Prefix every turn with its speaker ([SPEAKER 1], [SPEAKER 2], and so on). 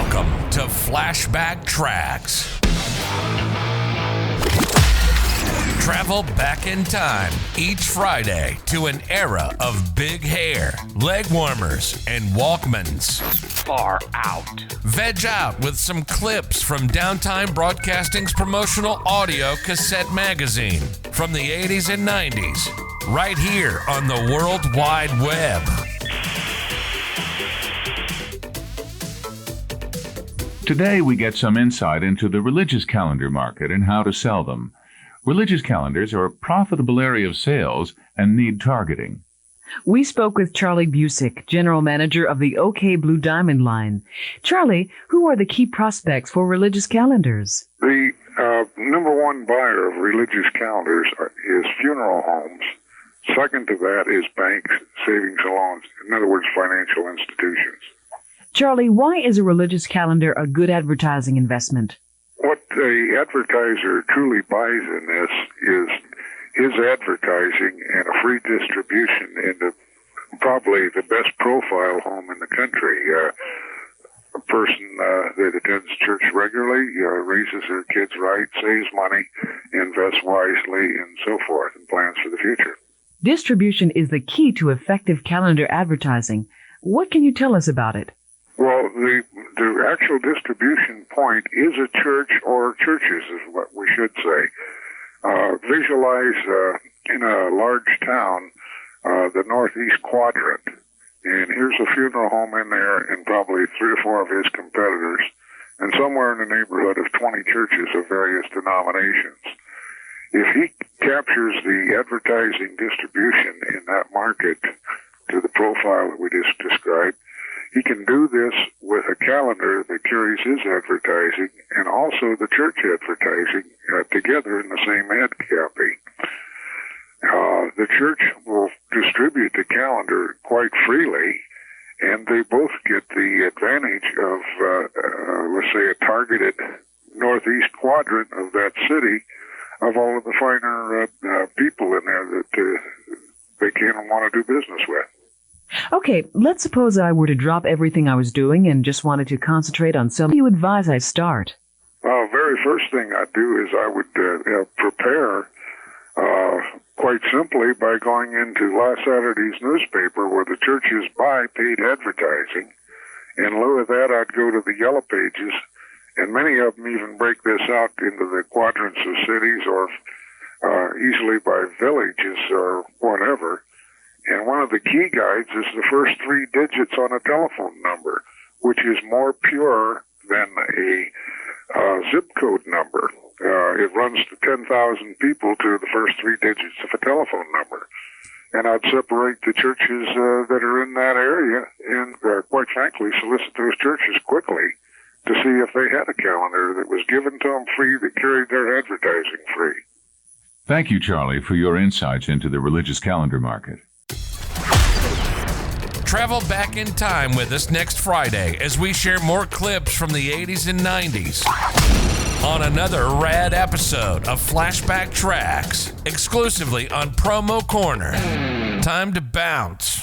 [SPEAKER 1] Welcome to Flashback Tracks. Travel back in time each Friday to an era of big hair, leg warmers, and Walkmans.
[SPEAKER 2] Far out.
[SPEAKER 1] Veg out with some clips from Downtime Broadcasting's promotional audio cassette magazine from the 80s and 90s, right here on the World Wide Web.
[SPEAKER 3] Today we get some insight into the religious calendar market and how to sell them. Religious calendars are a profitable area of sales and need targeting.
[SPEAKER 4] We spoke with Charlie Busick, General Manager of the OK Blue Diamond line. Charlie, who are the key prospects for religious calendars?
[SPEAKER 5] The number one buyer of religious calendars is funeral homes. Second to that is banks, savings and loans. In other words, financial institutions.
[SPEAKER 4] Charlie, why is a religious calendar a good advertising investment?
[SPEAKER 5] What the advertiser truly buys in this is his advertising and a free distribution into probably the best profile home in the country. A person that attends church regularly, raises their kids right, saves money, invests wisely, and so forth, and plans for the future.
[SPEAKER 4] Distribution is the key to effective calendar advertising. What can you tell us about it?
[SPEAKER 5] Well, the actual distribution point is a church or churches is what we should say. Visualize in a large town the northeast quadrant, and here's a funeral home in there and probably 3 or 4 of his competitors, and somewhere in the neighborhood of 20 churches of various denominations. If he captures the advertising distribution in that market to the profile that we just described, he can do this with a calendar that carries his advertising and also the church advertising together in the same ad copy. The church will distribute the calendar quite freely, and they both get the advantage of, let's say, a targeted northeast quadrant of that city of all of the finer people in there that they can and want to do business with.
[SPEAKER 4] Okay, let's suppose I were to drop everything I was doing and just wanted to concentrate on selling. How do you advise I start?
[SPEAKER 5] Well, very first thing I'd do is I would prepare quite simply by going into last Saturday's newspaper where the churches buy paid advertising. In lieu of that, I'd go to the Yellow Pages, and many of them even break this out into the quadrants of cities or easily by villages or whatever. And one of the key guides is the first 3 digits on a telephone number, which is more pure than a zip code number. It runs to 10,000 people to the first 3 digits of a telephone number. And I'd separate the churches that are in that area and, quite frankly, solicit those churches quickly to see if they had a calendar that was given to them free that carried their advertising free.
[SPEAKER 3] Thank you, Charlie, for your insights into the religious calendar market.
[SPEAKER 1] Travel back in time with us next Friday as we share more clips from the 80s and 90s on another rad episode of Flashback Tracks, exclusively on Promo Corner. Time to bounce.